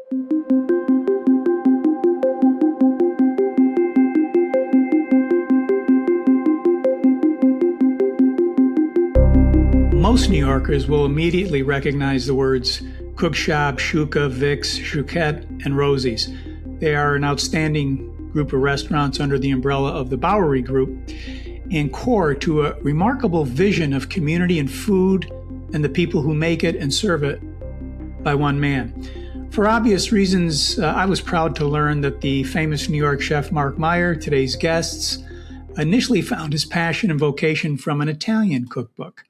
Most New Yorkers will immediately recognize the words Cookshop, Shuka, Vic's, Chouquette, and Rosie's. They are an outstanding group of restaurants under the umbrella of the Bowery Group and core to a remarkable vision of community and food and the people who make it and serve it by one man. For obvious reasons, I was proud to learn that the famous New York chef Marc Meyer, today's guests, initially found his passion and vocation from an Italian cookbook.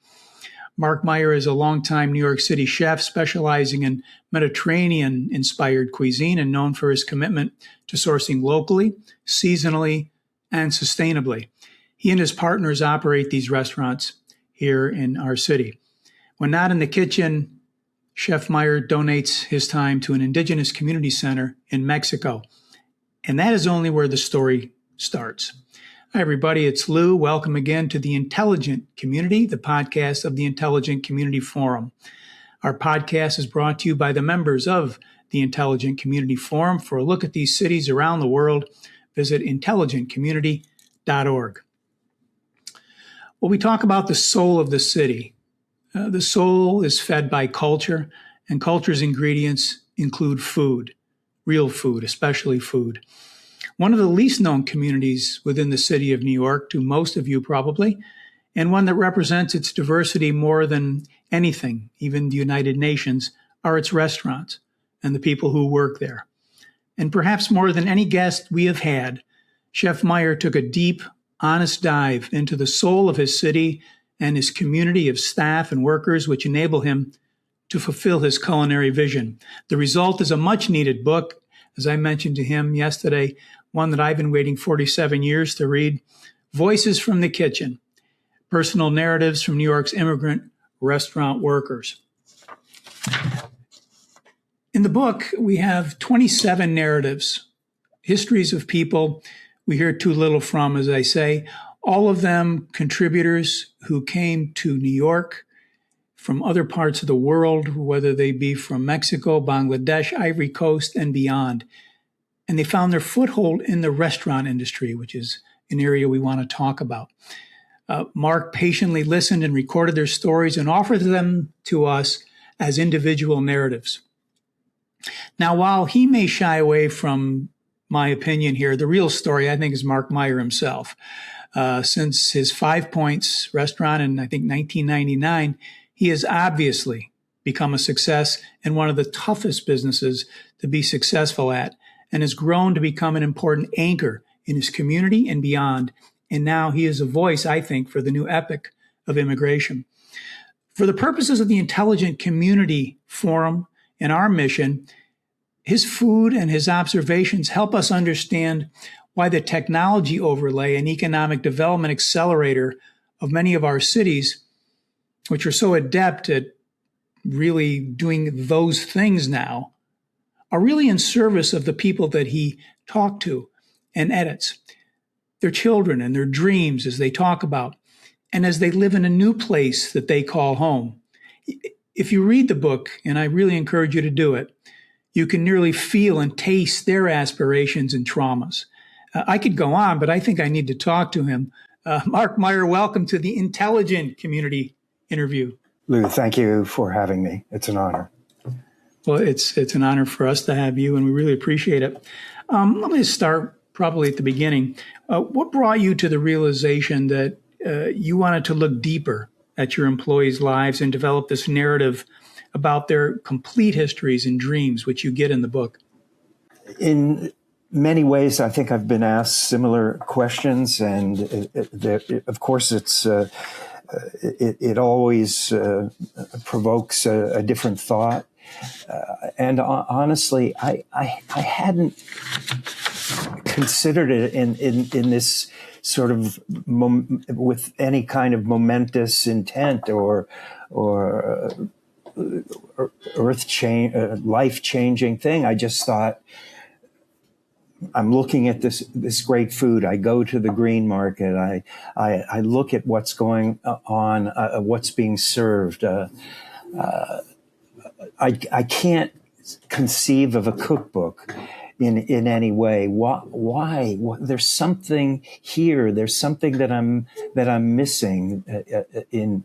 Marc Meyer is a longtime New York City chef specializing in Mediterranean-inspired cuisine and known for his commitment to sourcing locally, seasonally, and sustainably. He and his partners operate these restaurants here in our city. When not in the kitchen, Chef Meyer donates his time to an indigenous community center in Mexico. And that is only where the story starts. Hi, everybody. It's Lou. Welcome again to The Intelligent Community, the podcast of the Intelligent Community Forum. Our podcast is brought to you by the members of the Intelligent Community Forum. For a look at these cities around the world, visit intelligentcommunity.org. Well, we talk about the soul of the city. The soul is fed by culture, and culture's ingredients include food, real food, especially food. One of the least known communities within the city of New York, to most of you probably, and one that represents its diversity more than anything, even the United Nations, are its restaurants and the people who work there. And perhaps more than any guest we have had, Chef Meyer took a deep, honest dive into the soul of his city and his community of staff and workers, which enable him to fulfill his culinary vision. The result is a much-needed book, as I mentioned to him yesterday, one that I've been waiting 47 years to read, Voices from the Kitchen, Personal Narratives from New York's Immigrant Restaurant Workers. In the book, we have 27 narratives, histories of people we hear too little from, as I say, all of them contributors who came to New York from other parts of the world, whether they be from Mexico, Bangladesh, Ivory Coast, and beyond. And they found their foothold in the restaurant industry, which is an area we want to talk about. Marc patiently listened and recorded their stories and offered them to us as individual narratives. Now, while he may shy away from my opinion here, the real story, I think, is Marc Meyer himself. Since his 5 Points restaurant in, I think, 1999, he has obviously become a success and one of the toughest businesses to be successful at, and has grown to become an important anchor in his community and beyond. And now he is a voice, I think, for the new epic of immigration. For the purposes of the Intelligent Community Forum and our mission, his food and his observations help us understand why the technology overlay and economic development accelerator of many of our cities, which are so adept at really doing those things now, are really in service of the people that he talked to and edits, their children and their dreams as they talk about, and as they live in a new place that they call home. If you read the book, and I really encourage you to do it, you can nearly feel and taste their aspirations and traumas. I could go on, but I think I need to talk to him. Marc Meyer, welcome to the Intelligent Community interview. Lou, thank you for having me. It's an honor. Well, it's an honor for us to have you, and we really appreciate it. Let me start probably at the beginning. What brought you to the realization that you wanted to look deeper at your employees' lives and develop this narrative about their complete histories and dreams, which you get in the book? In many ways, I think I've been asked similar questions, and of course, it always provokes a different thought. And honestly, I hadn't considered it in this sort of with any kind of momentous intent or life-changing thing. I just thought, I'm looking at this great food. I go to the green market. I look at what's going on, what's being served. I can't conceive of a cookbook in any way. Why? There's something here. There's something that I'm missing in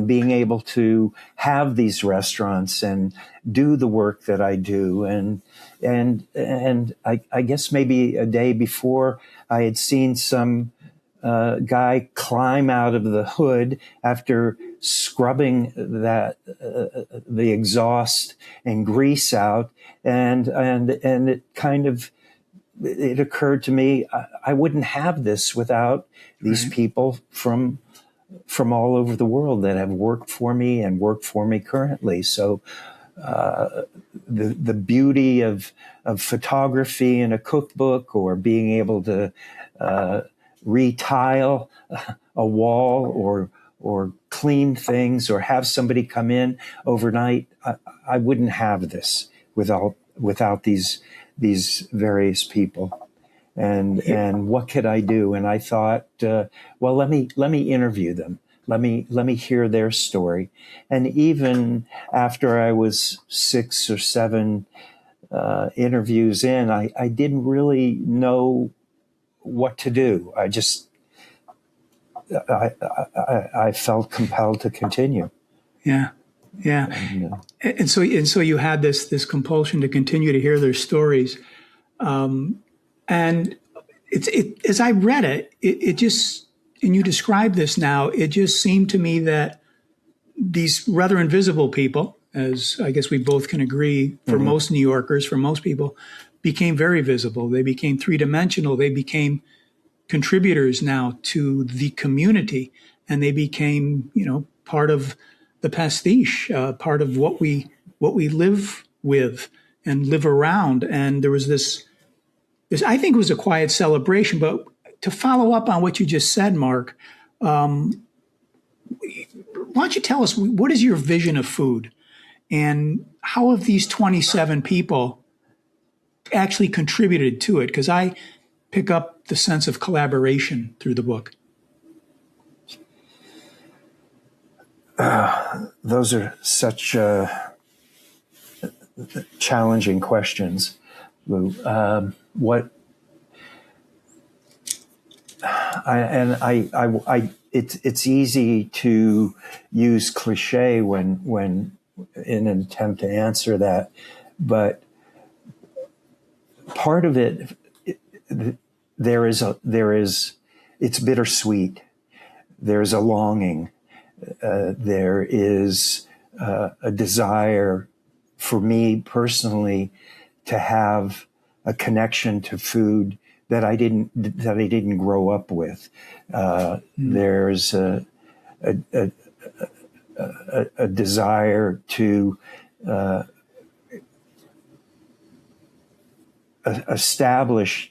being able to have these restaurants and do the work that I do. And I guess maybe a day before, I had seen some guy climb out of the hood after scrubbing the exhaust and grease out, and it kind of, it occurred to me, I wouldn't have this without these people from all over the world that have worked for me and work for me currently. So the beauty of photography in a cookbook, or being able to retile a wall, or clean things, or have somebody come in overnight, I wouldn't have this without these various people. And what could I do? And I thought, well, let me interview them. Let me hear their story. And even after I was 6 or 7 interviews in, I didn't really know what to do. I felt compelled to continue. Yeah. And so you had this compulsion to continue to hear their stories. And as I read it just, and you describe this now, it just seemed to me that these rather invisible people, as I guess we both can agree, for most New Yorkers, for most people, became very visible. They became three-dimensional. They became contributors now to the community, and they became, part of the pastiche, part of what we live with and live around. And there was this I think it was a quiet celebration. But to follow up on what you just said, Marc, why don't you tell us, what is your vision of food, and how have these 27 people actually contributed to it? Because I pick up the sense of collaboration through the book. Those are such challenging questions, Lou. It's easy to use cliche when in an attempt to answer that, but part of it, it's bittersweet. There's a longing. There is a desire for me personally to have a connection to food that I didn't grow up with. There's a desire to establish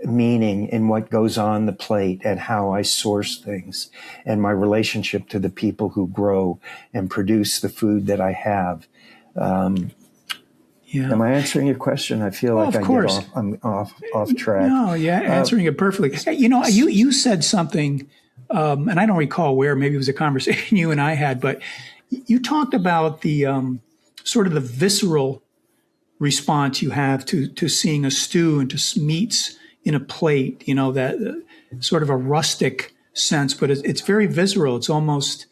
meaning in what goes on the plate and how I source things, and my relationship to the people who grow and produce the food that I have. Am I answering your question? I feel like I'm off track. No, answering it perfectly. You said something, and I don't recall where. Maybe it was a conversation you and I had, but you talked about the sort of the visceral response you have to seeing a stew and to meats in a plate. That sort of a rustic sense, but it's very visceral. It's almost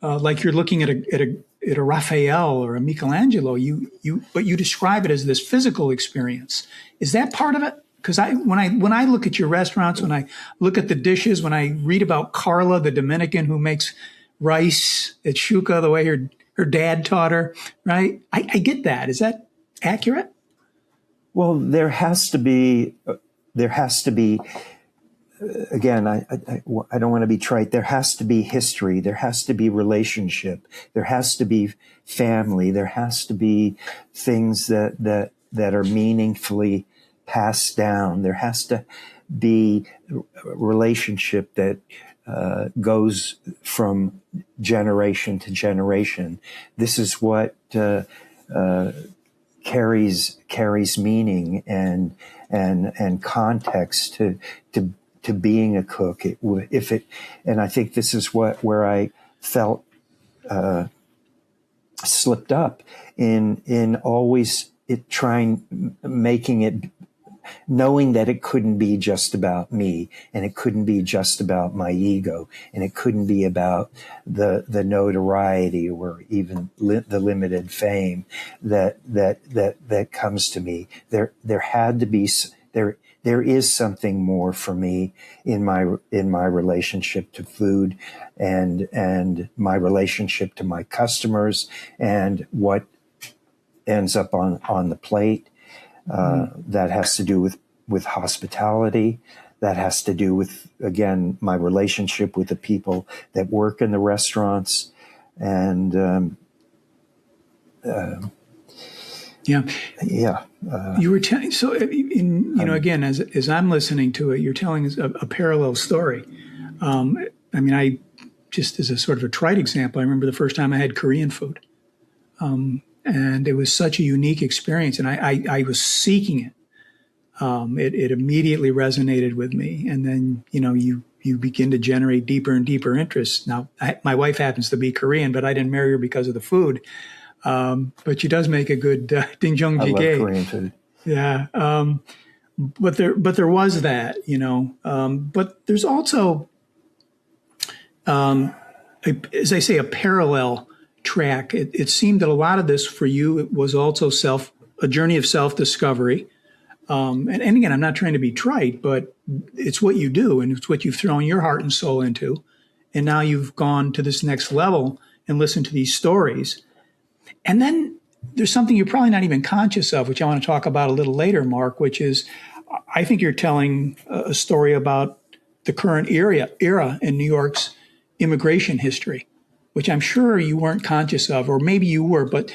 like you're looking at a Raphael or a Michelangelo. But you describe it as this physical experience. Is that part of it? Because when I look at your restaurants, when I look at the dishes, when I read about Carla, the Dominican who makes rice at Shuka the way her dad taught her, right? I get that. Is that accurate? Well, there has to be. Again, I don't want to be trite. There has to be history. There has to be relationship. There has to be family. There has to be things that are meaningfully passed down. There has to be a relationship that goes from generation to generation. This is what carries meaning and context to being a cook. And I think this is where I felt slipped up in always making it, knowing that it couldn't be just about me, and it couldn't be just about my ego, and it couldn't be about the notoriety or even the limited fame that comes to me. There had to be there is something more for me in my relationship to food and my relationship to my customers and what ends up on the plate. That has to do with hospitality. That has to do with, again, my relationship with the people that work in the restaurants. And you were telling, so again, as I'm listening to it, you're telling us a parallel story. I just as a sort of a trite example, I remember the first time I had Korean food. And it was such a unique experience, and I was seeking it. It immediately resonated with me, and then you begin to generate deeper and deeper interest. Now, my wife happens to be Korean, but I didn't marry her because of the food. But she does make a good dinjong jjigae. I love Korean food. Yeah, but there was that, but there's also, as I say, a parallel track. It seemed that a lot of this for you was also a journey of self-discovery. And again, I'm not trying to be trite, but it's what you do, and it's what you've thrown your heart and soul into. And now you've gone to this next level and listened to these stories. And then there's something you're probably not even conscious of, which I want to talk about a little later, Mark, which is I think you're telling a story about the current era in New York's immigration history, which I'm sure you weren't conscious of, or maybe you were. But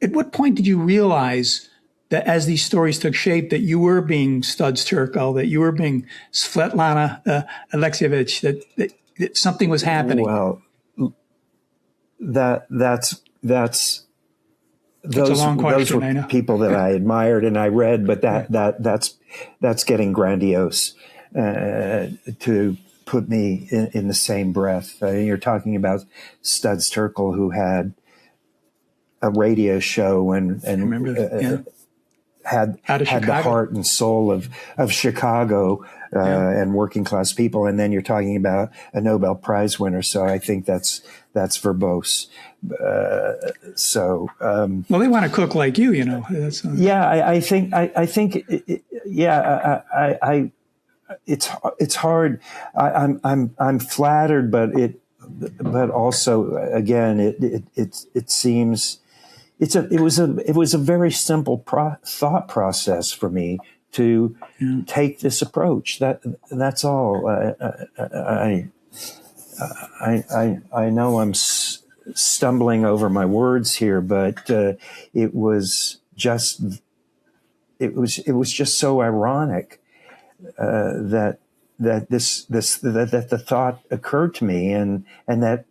at what point did you realize that as these stories took shape, that you were being Studs Terkel, that you were being Svetlana Alexievich, that something was happening? Well, that's a long question, those I know. were people that I admired and I read, but that's getting grandiose to put me in the same breath. You're talking about Studs Terkel, who had a radio show and remember that, had the heart and soul of Chicago and working class people. And then you're talking about a Nobel Prize winner. So I think that's verbose. Well, they want to cook like you, That's, I think it's hard. I'm flattered, but also again, it seems it was a very simple thought process for me to take this approach. That's all. I know I'm stumbling over my words here, but it was just so ironic that the thought occurred to me, and that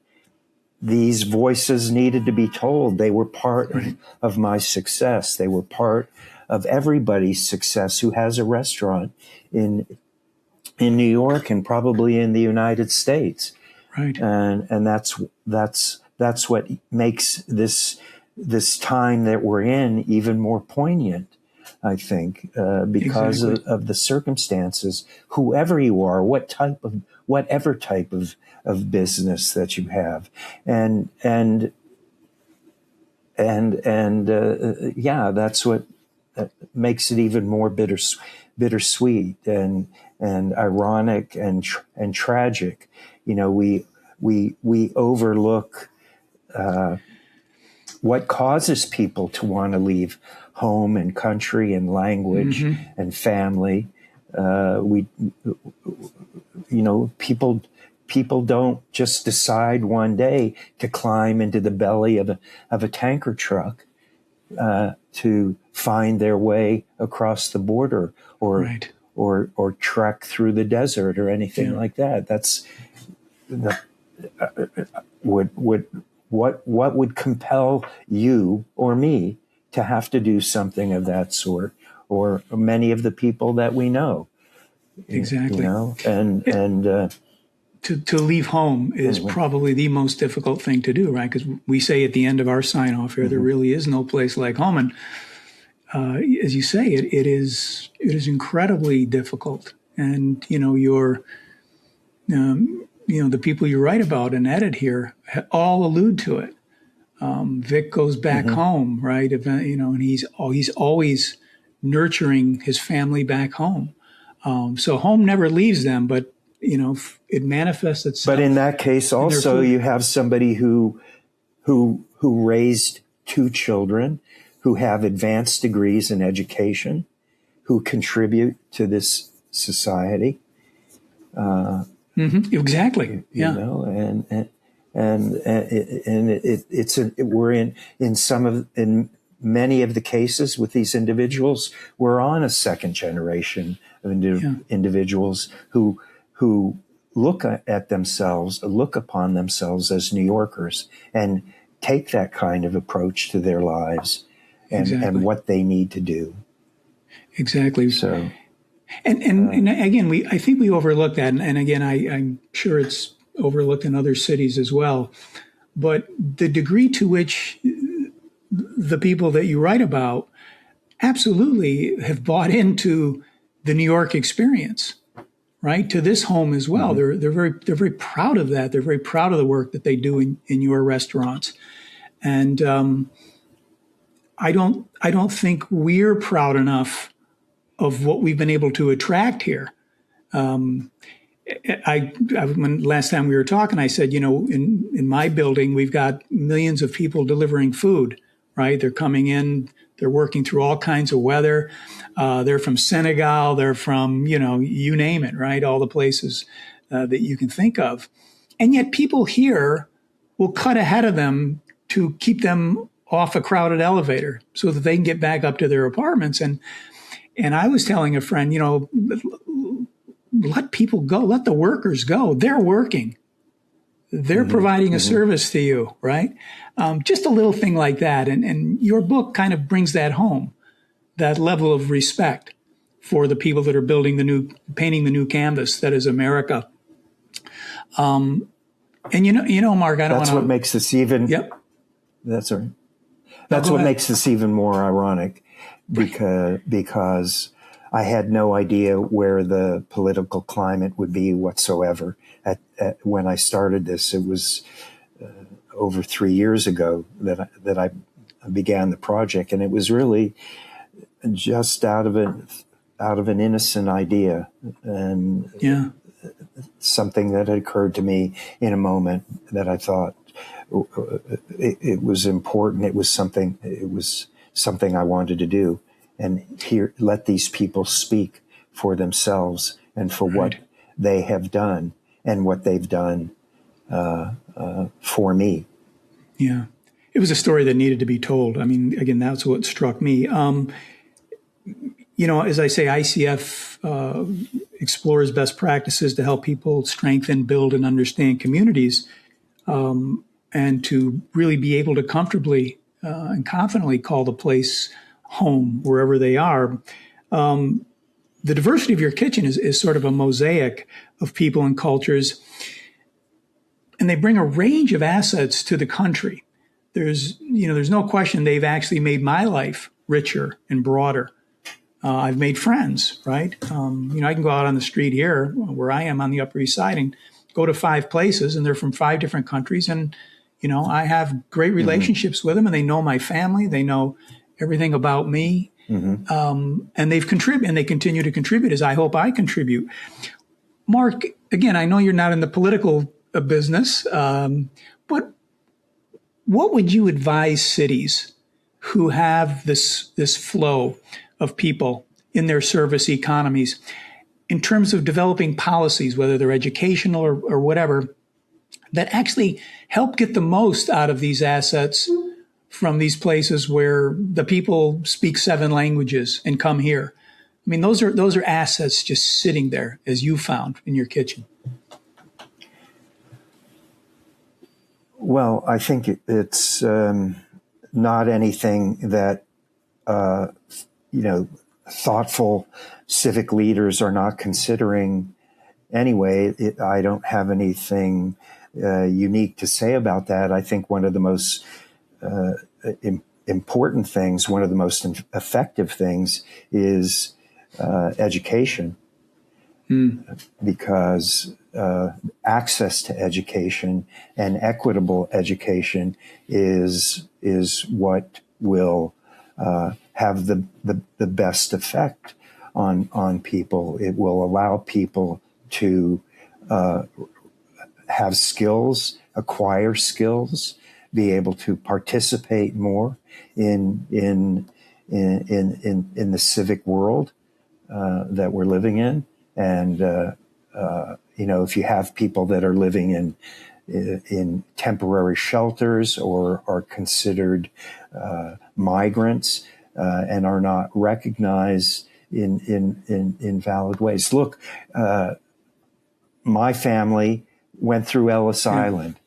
these voices needed to be told. They were part of my success. They were part of everybody's success who has a restaurant in New York and probably in the United States. Right. And that's what makes this time that we're in even more poignant, I think, because of the circumstances. Whoever you are, whatever type of business that you have, and that's what makes it even more bittersweet and ironic and tragic. We overlook what causes people to want to leave home and country and language and family. People don't just decide one day to climb into the belly of a tanker truck to find their way across the border or trek through the desert or anything like that. That's what would compel you or me to have to do something of that sort, or many of the people that we know. Exactly. to leave home is probably the most difficult thing to do, right? Because we say at the end of our sign off here, there really is no place like home. And as you say, it is incredibly difficult. And, the people you write about and edit here all allude to it. Vic goes back home, right? And he's always nurturing his family back home. So home never leaves them, but it manifests itself. But in that case, also you have somebody who raised two children, who have advanced degrees in education, who contribute to this society. Exactly. Yeah. We're in many of the cases with these individuals, we're on a second generation of individuals who look upon themselves as New Yorkers and take that kind of approach to their lives and what they need to do. Exactly. So, and again, I think we overlook that. And again, I'm sure it's overlooked in other cities as well. But the degree to which the people that you write about absolutely have bought into the New York experience, right? To this home as well. They're very proud of that. They're very proud of the work that they do in your restaurants. And I don't think we're proud enough of what we've been able to attract here. When last time we were talking, I said, in my building, we've got millions of people delivering food, right? They're coming in, they're working through all kinds of weather. They're from Senegal, they're from, you name it, right? All the places that you can think of. And yet people here will cut ahead of them to keep them off a crowded elevator so that they can get back up to their apartments. And I was telling a friend, let people go, let the workers go. They're working. They're providing a service to you, right? Just a little thing like that. And your book kind of brings that home, that level of respect for the people that are painting the new canvas that is America. And Mark, that's what makes this even. Yep. That's right. That's what makes this even more ironic, because I had no idea where the political climate would be whatsoever. When I started this, it was over 3 years ago that I began the project, and it was really just out of an innocent idea and something that had occurred to me in a moment that I thought it was important. It was something I wanted to do. And let these people speak for themselves and for what they have done and what they've done for me. Yeah. It was a story that needed to be told. I mean, again, that's what struck me. As I say, ICF explores best practices to help people strengthen, build, and understand communities, and to really be able to comfortably and confidently call the place home wherever they are. The diversity of your kitchen is sort of a mosaic of people and cultures, and they bring a range of assets to the country. There's no question they've actually made my life richer and broader. I've made friends, right? I can go out on the street here where I am on the Upper East Side and go to 5 places, and they're from 5 different countries. And, I have great relationships with them, and they know my family. They know everything about me. And they've contributed, and they continue to contribute as I hope I contribute. Mark, again, I know you're not in the political business, but what would you advise cities who have this flow of people in their service economies in terms of developing policies, whether they're educational or whatever, that actually help get the most out of these assets from these places where the people speak 7 languages and come here? I mean, those are assets just sitting there, as you found in your kitchen. Well, I think it's not anything that thoughtful civic leaders are not considering anyway, I don't have anything unique to say about that. I think one of the most important things, one of the most effective things is education, because access to education and equitable education is what will have the best effect on people. It will allow people to have skills, acquire skills, be able to participate more in the civic world that we're living in. And if you have people that are living in temporary shelters or are considered migrants and are not recognized in valid ways. Look, my family went through Ellis Island.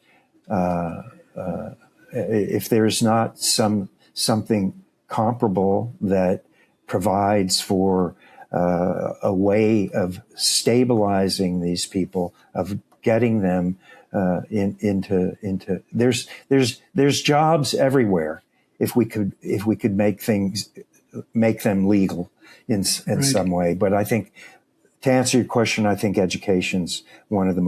If there's not something comparable that provides for a way of stabilizing these people, of getting them into there's jobs everywhere. If we could make them legal in some way. But I think, to answer your question, I think education's one of the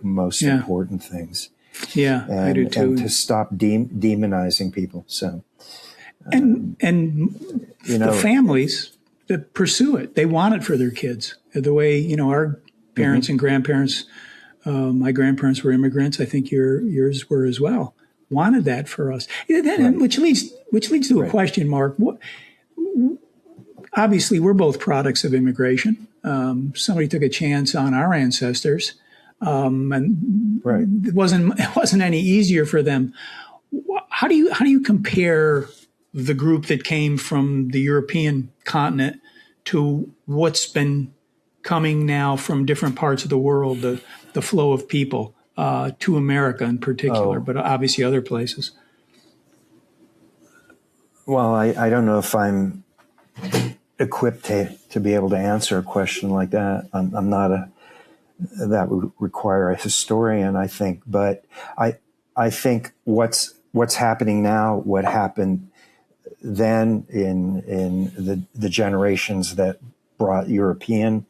most important things. Yeah, I do too. And to stop demonizing people. So, and the families that pursue it, they want it for their kids. The way our parents and grandparents, my grandparents were immigrants. I think yours were as well. Wanted that for us. Which leads to a question, Mark. Obviously, we're both products of immigration. Somebody took a chance on our ancestors. And it wasn't any easier for them. How do you compare the group that came from the European continent to what's been coming now from different parts of the world, the flow of people to America in particular, but obviously other places? Well, I don't know if I'm equipped to be able to answer a question like that. I'm not that would require a historian, I think. But I think what's happening now, what happened then in the generations that brought European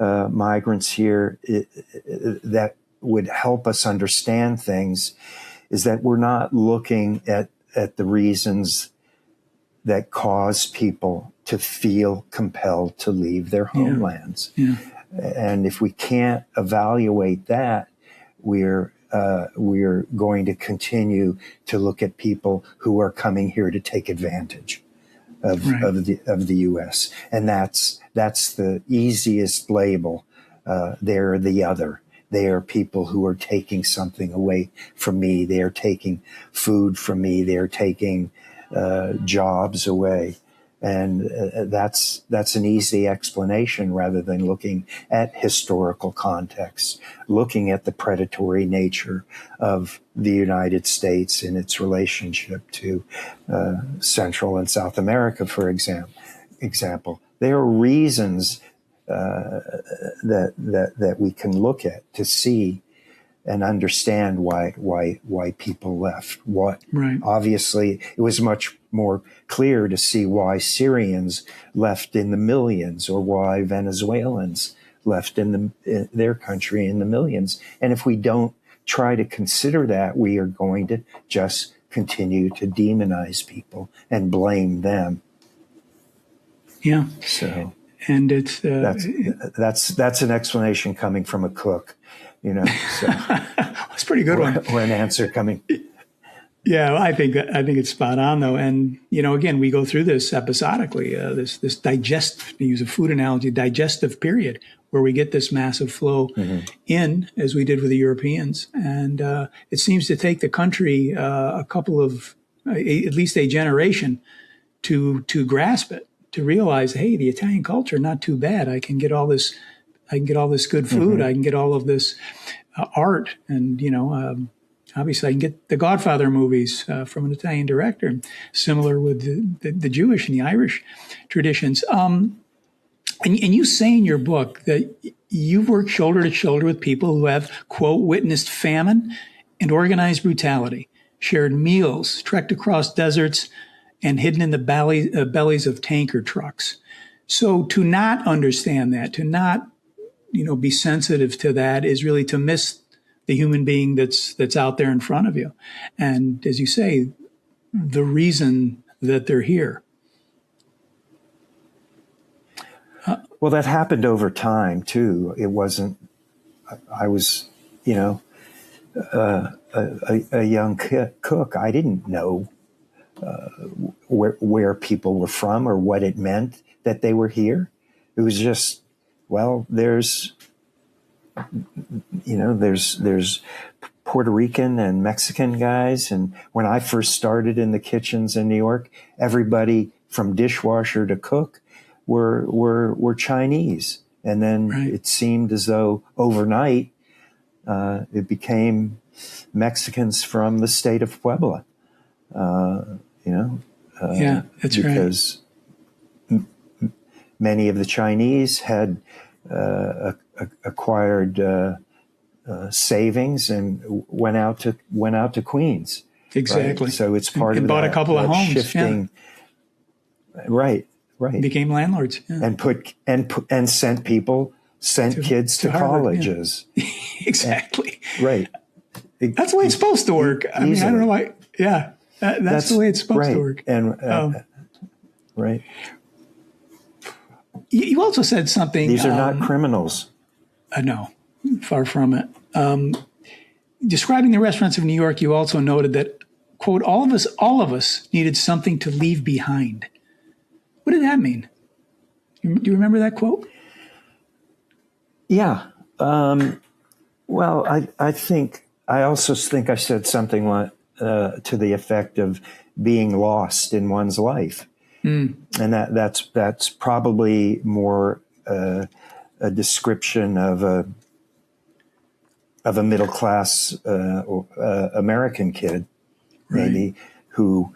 migrants here, that would help us understand things, is that we're not looking at the reasons that cause people to feel compelled to leave their homelands. Yeah. And if we can't evaluate that, we're going to continue to look at people who are coming here to take advantage of the U.S. And that's the easiest label. They're the other. They are people who are taking something away from me. They are taking food from me. They are taking jobs away. And that's an easy explanation, rather than looking at historical context, looking at the predatory nature of the United States in its relationship to Central and South America, for example. There are reasons that we can look at to see and understand why people left. Obviously, it was much more clear to see why Syrians left in the millions, or why Venezuelans left in their country in the millions. And if we don't try to consider that, we are going to just continue to demonize people and blame them. Yeah. So, and it's that's an explanation coming from a cook. So it's a pretty good one. Or an answer coming. Yeah, I think it's spot on though. And, again, we go through this episodically, this to use a food analogy, digestive period where we get this massive flow in, as we did with the Europeans. And it seems to take the country a couple of, at least a generation to grasp it, to realize, hey, the Italian culture, not too bad. I can get all this good food. I can get all of this art, and obviously I can get the Godfather movies from an Italian director. Similar with the Jewish and the Irish traditions. And you say in your book that you've worked shoulder to shoulder with people who have, quote, witnessed famine and organized brutality, shared meals, trekked across deserts, and hidden in the bellies of tanker trucks. So to not understand that, to not, be sensitive to that is really to miss the human being that's out there in front of you. And as you say, the reason that they're here. Well, that happened over time too. It wasn't, I was, a young cook. I didn't know where people were from or what it meant that they were here. It was just, well, there's Puerto Rican and Mexican guys. And when I first started in the kitchens in New York, everybody from dishwasher to cook were Chinese. And then It seemed as though overnight it became Mexicans from the state of Puebla. Yeah, that's because many of the Chinese had acquired savings and went out to Queens. Exactly. Right? So it's part of bought that, a couple of homes. Shifting. Yeah. Right. Became landlords. Yeah. And sent kids to Harvard, colleges. Yeah. Exactly. Right. That's the way it's supposed to work. I mean, I don't know why. Yeah. That's the way it's supposed to work. And right. You also said something. These are not criminals. No, far from it. Describing the restaurants of New York, you also noted that, quote, all of us needed something to leave behind. What did that mean? Do you remember that quote? Yeah. Well, I also think I said something like, to the effect of being lost in one's life. And that's probably more a description of a middle class American kid, maybe, who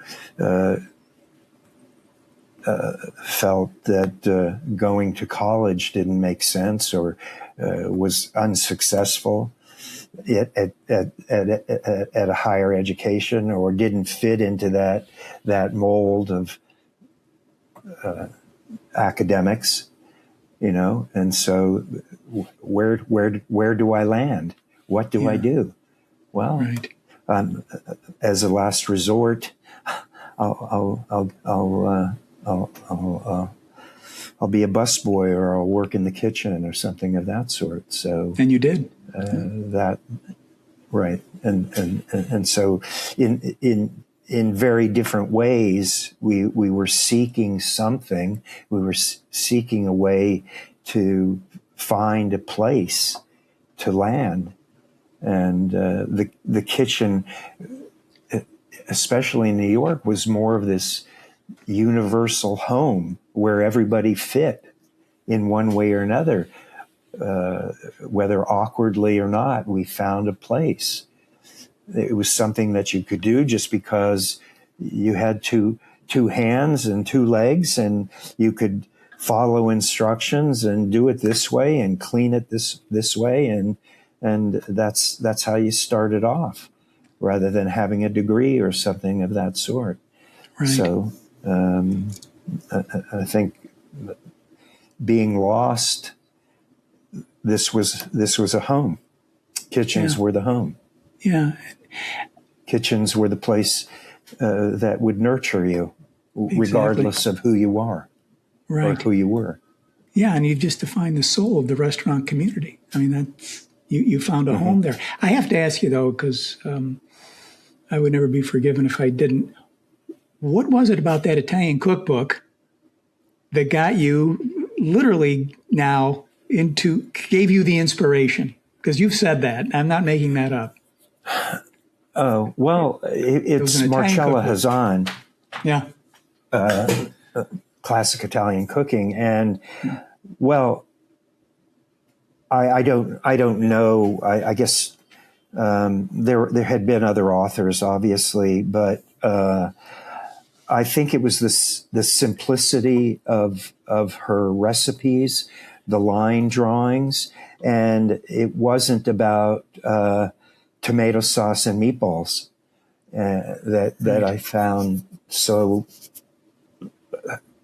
felt that going to college didn't make sense or was unsuccessful at a higher education or didn't fit into that mold of academics, and so where do I land? What do I do? Well, as a last resort, I'll be a busboy or I'll work in the kitchen or something of that sort. So, and you did that, right? And so in very different ways, we were seeking something. We were seeking a way to find a place to land, and the kitchen, especially in New York, was more of this universal home where everybody fit in one way or another, whether awkwardly or not. We found a place. It was something that you could do just because you had two hands and two legs, and you could follow instructions and do it this way and clean it this way, and that's how you started off, rather than having a degree or something of that sort. Right. So I think being lost, this was a home. Kitchens were the home. Yeah. Kitchens were the place that would nurture you, regardless of who you are or who you were. Yeah, and you just defined the soul of the restaurant community. I mean, that's you found a home there. I have to ask you, though, because I would never be forgiven if I didn't. What was it about that Italian cookbook that got you literally now gave you the inspiration? Because you've said that. I'm not making that up. Oh, well, it's Marcella Hazan. Yeah. Classic Italian cooking. And, well, I don't know. I guess there had been other authors, obviously, but I think it was the simplicity of her recipes, the line drawings, and it wasn't about tomato sauce and meatballs that I found so.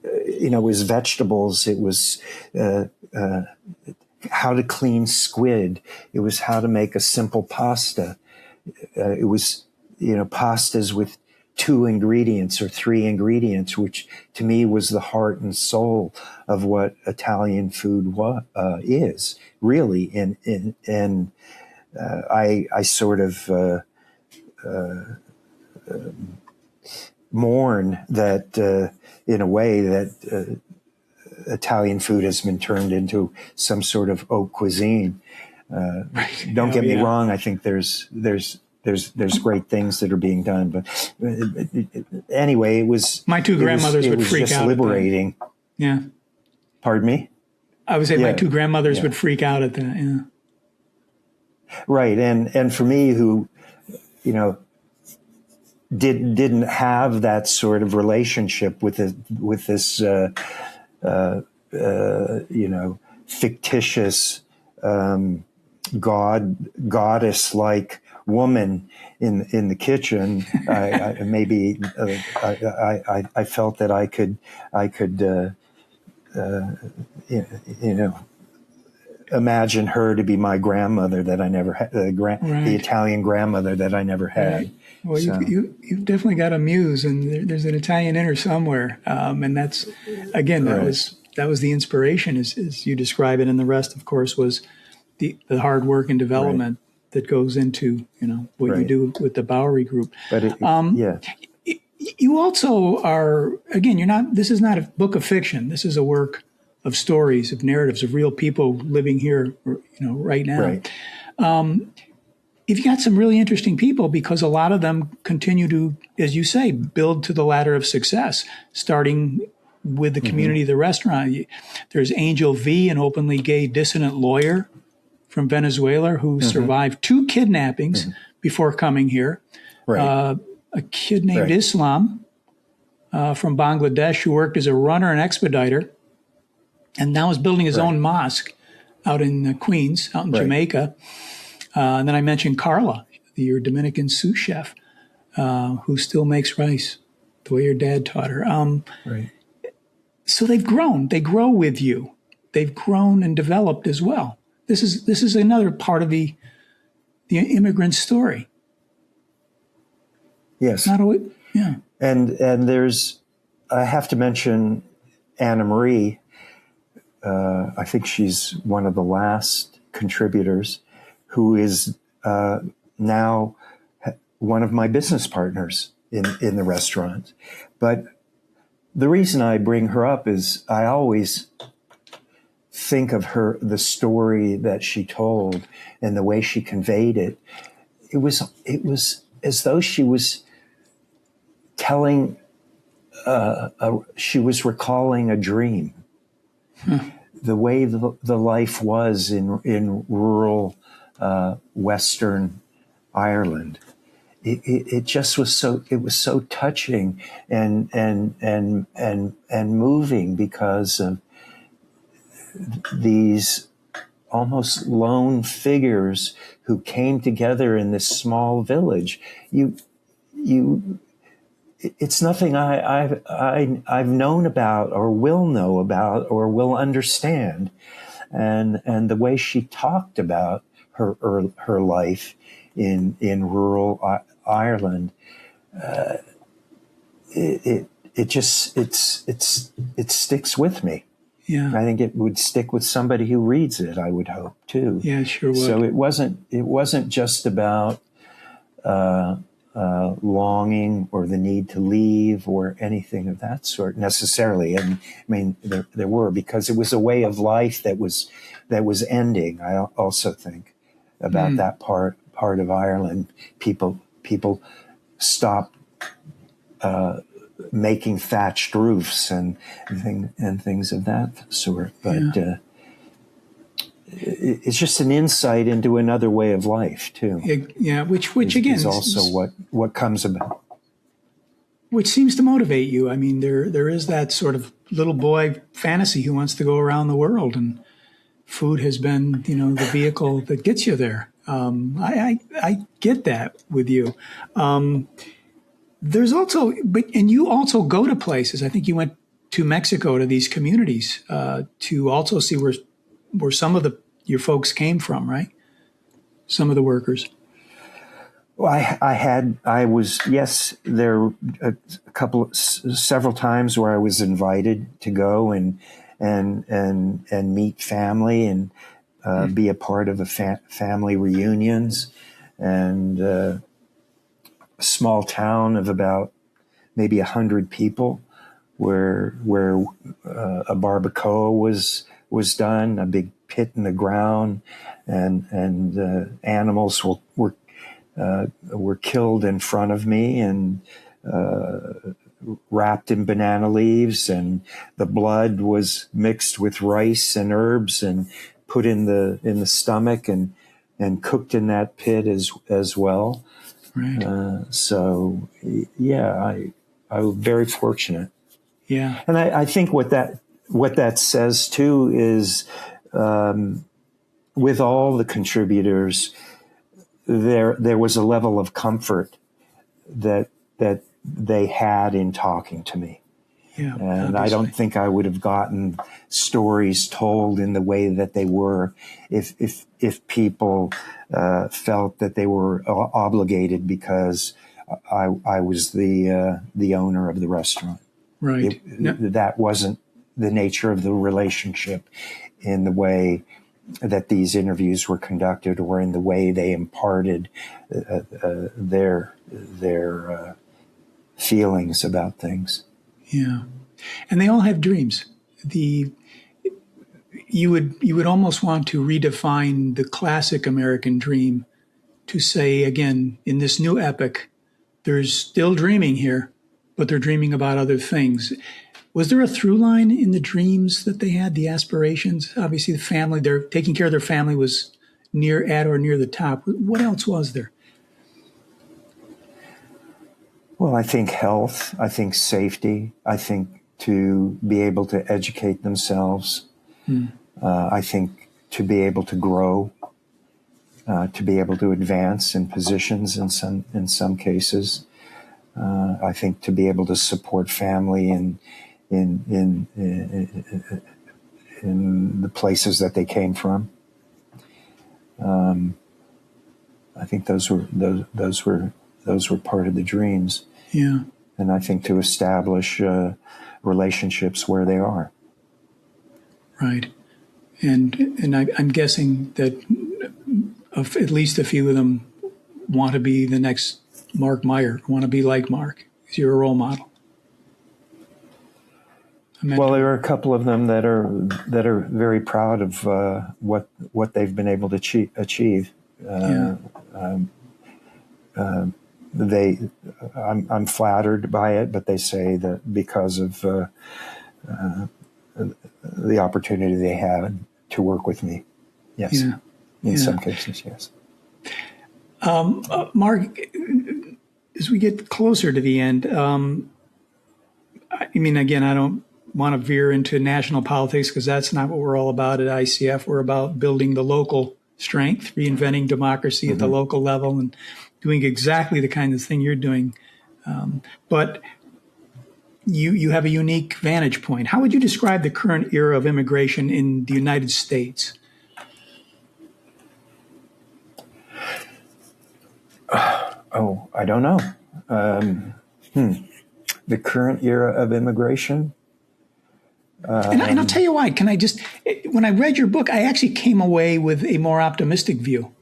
It was vegetables. It was how to clean squid. It was how to make a simple pasta. It was pastas with 2 ingredients or 3 ingredients, which to me was the heart and soul of what Italian food is really. And I sort of mourn that in a way that Italian food has been turned into some sort of haute cuisine. Don't get me wrong. I think there's great things that are being done, but anyway, it was my 2 grandmothers would freak just out. Liberating. Yeah. Pardon me? I would say my 2 grandmothers would freak out at that. Yeah. Right, and for me, who didn't have that sort of relationship with this fictitious goddess like woman in the kitchen. I felt that I could imagine her to be my grandmother that I never had, the Italian grandmother that I never had. Right. Well, so. You've definitely got a muse, and there's an Italian in her somewhere, and that's again that was the inspiration, as you describe it, and the rest, of course, was the hard work and development that goes into what you do with the Bowery Group. But you also are, again, this is not a book of fiction. This is a work of stories, of narratives, of real people living here, right now. Right. You've got some really interesting people, because a lot of them continue to, as you say, build to the ladder of success, starting with the community of the restaurant. There's Angel V, an openly gay dissident lawyer from Venezuela who survived 2 kidnappings before coming here. Right. A kid named Islam from Bangladesh who worked as a runner and expediter, and now is building his own mosque out in Queens, out in Jamaica. And then I mentioned Carla, your Dominican sous chef, who still makes rice the way your dad taught her. So they've grown. They grow with you. They've grown and developed as well. This is another part of the immigrant story. Yes. Not always, yeah. And I have to mention Anna Marie. I think she's one of the last contributors, who is now one of my business partners in the restaurant. But the reason I bring her up is I always think of the story that she told and the way she conveyed it. It was as though she was telling, she was recalling a dream. The way the life was in rural Western Ireland, it just was so. It was so touching and moving, because of these almost lone figures who came together in this small village. It's nothing I've known about or will know about or will understand, and the way she talked about her life in rural Ireland, it sticks with me. Yeah, I think it would stick with somebody who reads it. I would hope too. Yeah, sure would. So it wasn't just about longing or the need to leave or anything of that sort necessarily. And I mean, there were, because it was a way of life that was ending. I also think about that part of Ireland. People stopped making thatched roofs and things of that sort. But it's just an insight into another way of life too. Which again is also what comes about. Which seems to motivate you. I mean, there is that sort of little boy fantasy who wants to go around the world and food has been, the vehicle that gets you there. I get that with you. There's also, and you also go to places. I think you went to Mexico, to these communities, to also see where some of your folks came from, right? Some of the workers. Well, yes, there were several times where I was invited to go and meet family and be a part of family reunions, and a small town of about maybe 100 people where a barbacoa was done, a big pit in the ground, and animals were killed in front of me and wrapped in banana leaves, and the blood was mixed with rice and herbs and put in the stomach and cooked in that pit as well. Right. So yeah, I was very fortunate. Yeah. And I think what that says too is, with all the contributors, there was a level of comfort that they had in talking to me. Yeah, and obviously. I don't think I would have gotten stories told in the way that they were if people felt that they were obligated because I was the owner of the restaurant. Right. That wasn't the nature of the relationship in the way that these interviews were conducted, or in the way they imparted their feelings about things. Yeah, and they all have dreams. You would almost want to redefine the classic American dream to say, again, in this new epic, there's still dreaming here, but they're dreaming about other things. Was there a through line in the dreams that they had, the aspirations? Obviously, the family, they're taking care of their family was at or near the top. What else was there? Well, I think health, I think safety, I think to be able to educate themselves, I think to be able to grow, to be able to advance in positions in some cases. I think to be able to support family in the places that they came from. I think those were part of the dreams. Yeah. And I think to establish relationships where they are. Right. And I'm guessing that at least a few of them want to be the next Marc Meyer, want to be like Marc. You're a role model. Well, there are a couple of them that are very proud of what they've been able to achieve. I'm flattered by it, but they say that because of the opportunity they had to work with me. Yes. Yeah. In some cases, yes. Marc, as we get closer to the end, I mean, again, I don't want to veer into national politics because that's not what we're all about at ICF. We're about building the local strength, reinventing democracy at the local level, and doing exactly the kind of thing you're doing. But you have a unique vantage point. How would you describe the current era of immigration in the United States? Oh, I don't know. The current era of immigration? And I'll tell you why. When I read your book, I actually came away with a more optimistic view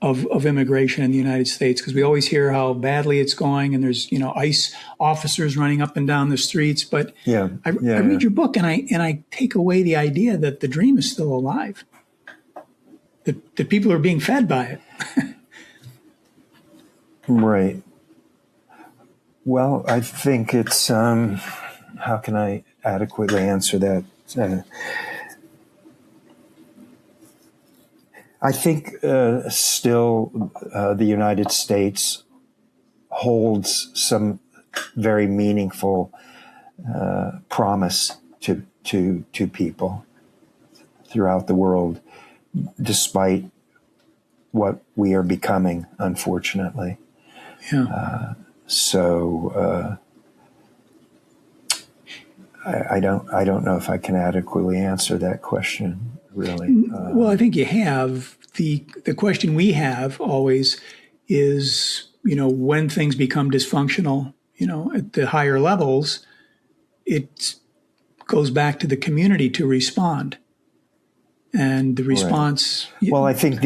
of immigration in the United States, because we always hear how badly it's going and there's, ICE officers running up and down the streets. But I read your book and I take away the idea that the dream is still alive, that people are being fed by it. Right. Well, I think it's, how can I adequately answer that? I think still the United States holds some very meaningful promise to people throughout the world, despite what we are becoming, unfortunately. Yeah. I don't know if I can adequately answer that question, really. Well, I think you have. The question we have always is, when things become dysfunctional, at the higher levels, it goes back to the community to respond. And the response. Right. Well, I think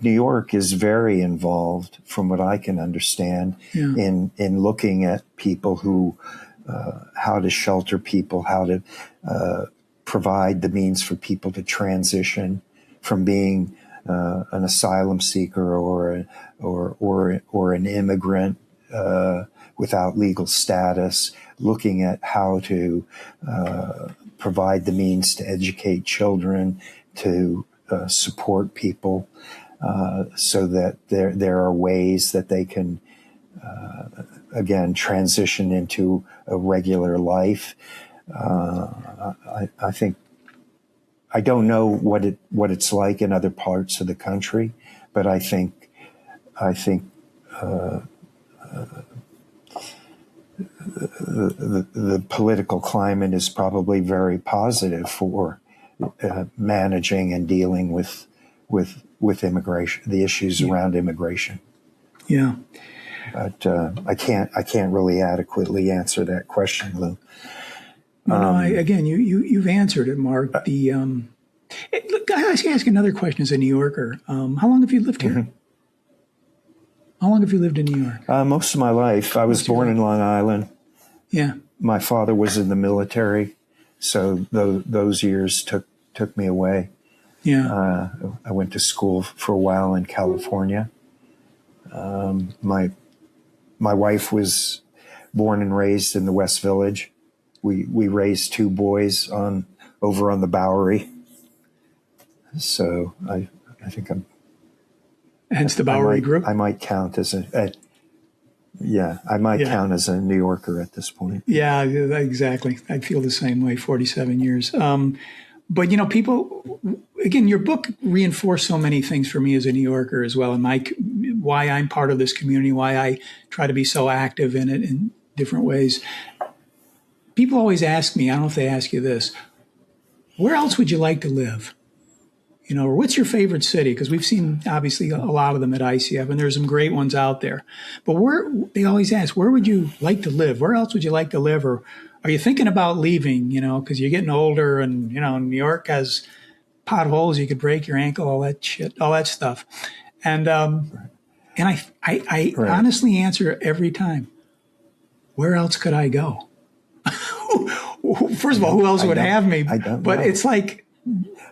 New York is very involved, from what I can understand, in looking at people who, how to shelter people, how to provide the means for people to transition from being an asylum seeker or an immigrant without legal status, looking at how to provide the means to educate children, to support people, so that there are ways that they can again transition into a regular life. I think I don't know what it's like in other parts of the country, but I think the political climate is probably very positive for managing and dealing with immigration, the issues around immigration. Yeah. But I can't really adequately answer that question, Lou. Again, you've answered it, Mark. Look, I ask another question as a New Yorker. How long have you lived here? Mm-hmm. How long have you lived in New York? Most of my life. I was born in Long Island. Yeah. My father was in the military, so those years took me away. Yeah. I went to school for a while in California. My wife was born and raised in the West Village. We raised two boys over on the Bowery. So I think I'm. Hence the Bowery group. I might count as count as a New Yorker at this point. Yeah, exactly. I feel the same way. 47 years. But people, again, your book reinforced so many things for me as a New Yorker as well, and why I'm part of this community, why I try to be so active in it in different ways. People always ask me, I don't know if they ask you this, where else would you like to live? Or what's your favorite city? Because we've seen, obviously, a lot of them at ICF, and there's some great ones out there. But they always ask, where would you like to live? Where else would you like to live? Or are you thinking about leaving, because you're getting older and, New York has potholes, you could break your ankle, all that shit, all that stuff. And I honestly answer every time, where else could I go? First of all, who else would have me? But it's like,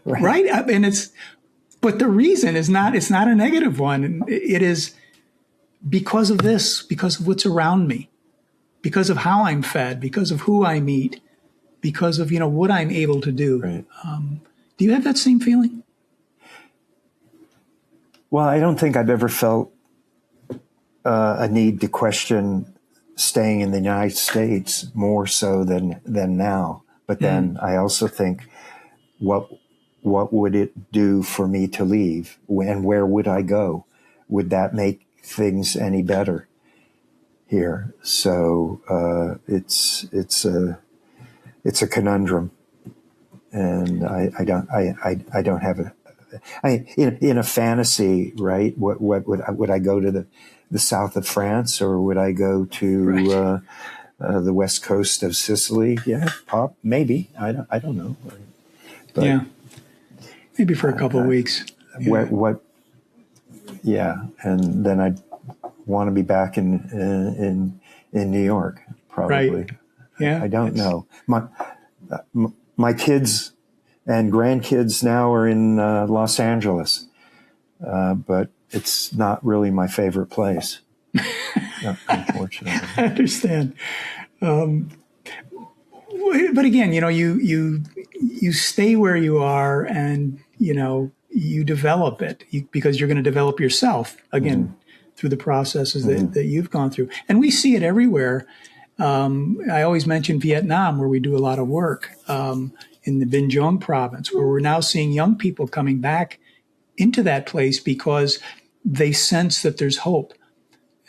right? But the reason it's not a negative one. It is because of this, because of what's around me, because of how I'm fed, because of who I meet, because of, what I'm able to do. Right. Do you have that same feeling? Well, I don't think I've ever felt a need to question staying in the United States more so than now. But then I also think, what would it do for me to leave? And where would I go? Would that make things any better here? So it's a conundrum, and I don't have in a fantasy, right? What would I go to the south of France, or would I go to the west coast of Sicily? Yeah, maybe. I don't know. But, yeah, maybe for a couple of weeks. What? Yeah, and then I'd want to be back in New York, probably. Right. Yeah, I don't know. My kids and grandkids now are in Los Angeles, but it's not really my favorite place, unfortunately. I understand. But again, you stay where you are, and you develop it because you're going to develop yourself again through the processes that you've gone through, and we see it everywhere. I always mention Vietnam, where we do a lot of work, in the Binh Duong province, where we're now seeing young people coming back into that place because they sense that there's hope.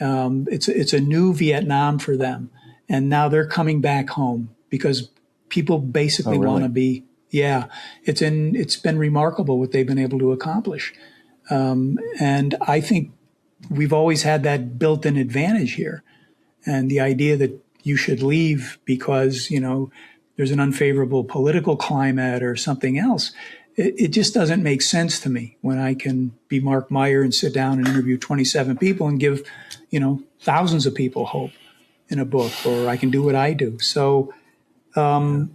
It's a new Vietnam for them, and now they're coming back home because people basically want to be. Yeah, it's been remarkable what they've been able to accomplish, and I think we've always had that built-in advantage here, and the idea that you should leave because there's an unfavorable political climate or something else. It just doesn't make sense to me when I can be Marc Meyer and sit down and interview 27 people and give, thousands of people hope in a book, or I can do what I do. So, I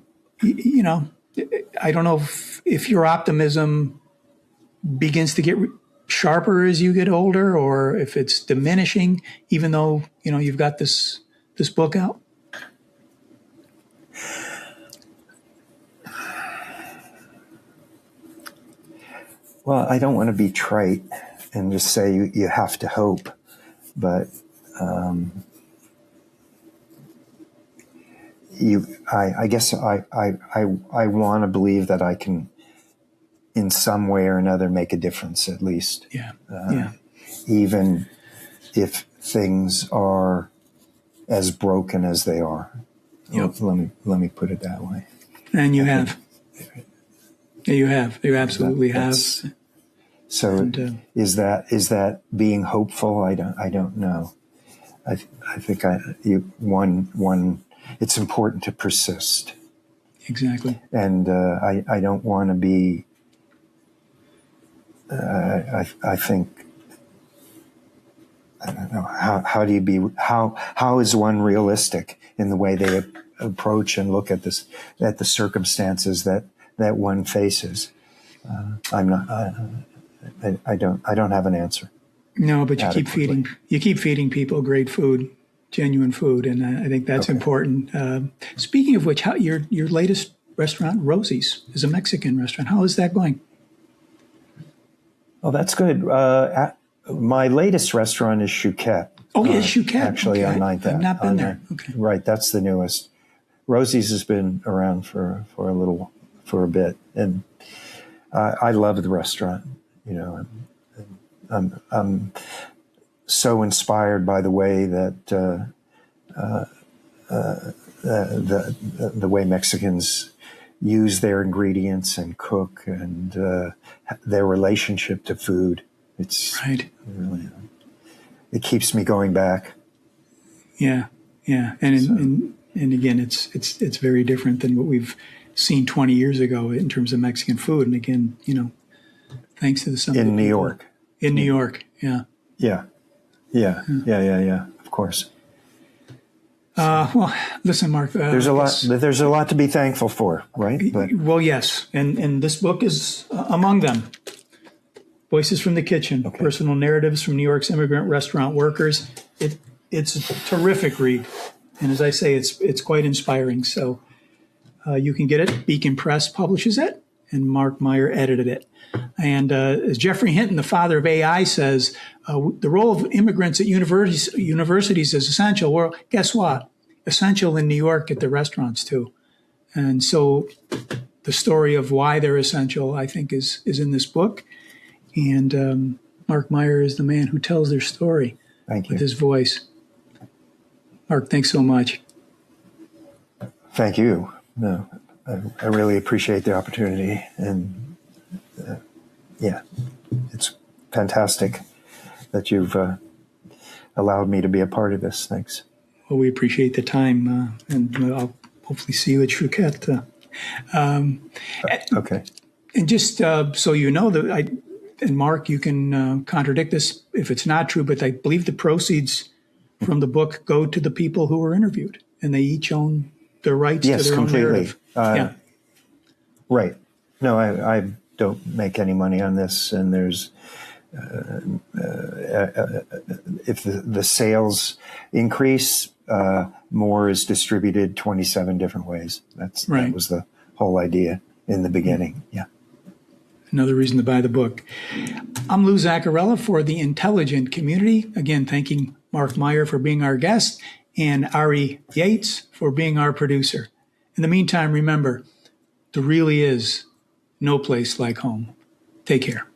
don't know if your optimism begins to get sharper as you get older, or if it's diminishing, even though, you've got this book out. Well, I don't want to be trite and just say you have to hope, but I guess I want to believe that I can, in some way or another, make a difference at least. Yeah. Even if things are as broken as they are. Yep. Let me put it that way. And you have. You have. You absolutely have. So is that being hopeful? I don't know. I think it's important to persist. Exactly. And I don't want to be. I think. I don't know how do you be? How is one realistic in the way they approach and look at the circumstances that one faces? I'm not. I don't have an answer. No, but you keep feeding people great food, genuine food, and I think that's important. Speaking of which, your latest restaurant, Rosie's, is a Mexican restaurant. How is that going? Oh, that's good. My latest restaurant is Shuka. Oh, yeah, Shuka. Actually, on 9th Ave. I've not been there. Okay. Right, that's the newest. Rosie's has been around for a bit, and I love the restaurant. I'm so inspired by the way that the way Mexicans use their ingredients and cook, and their relationship to food. It's right. Really, it keeps me going back. Yeah, and again, it's very different than what we've seen 20 years ago in terms of Mexican food. And again, thanks to in New York. In New York, yeah. Yeah. Of course. Well, listen, Mark. There's a lot to be thankful for, right? Well, yes, and this book is among them. Voices from the Kitchen: Personal Narratives from New York's Immigrant Restaurant Workers. It's a terrific read, and as I say, it's quite inspiring. So you can get it. Beacon Press publishes it, and Marc Meyer edited it. And as Jeffrey Hinton, the father of AI, says, the role of immigrants at universities is essential. Well, guess what? Essential in New York at the restaurants too. And so the story of why they're essential, I think, is in this book. And Marc Meyer is the man who tells their story with his voice. Mark, thanks so much. Thank you. No, I really appreciate the opportunity. And it's fantastic that you've allowed me to be a part of this. Thanks. Well, we appreciate the time, and I'll hopefully see you at Shuka. Okay. And just so you know, and Mark, you can contradict this if it's not true, but I believe the proceeds from the book go to the people who were interviewed, and they each own their rights to their own narrative. Right. No, I don't make any money on this, and there's if the sales increase, more is distributed 27 different ways. That was the whole idea in the beginning. Yeah. Another reason to buy the book. I'm Lou Zacharilla for The Intelligent Community. Again, thanking Marc Meyer for being our guest. and Ari Yates for being our producer. In the meantime, remember, there really is no place like home. Take care.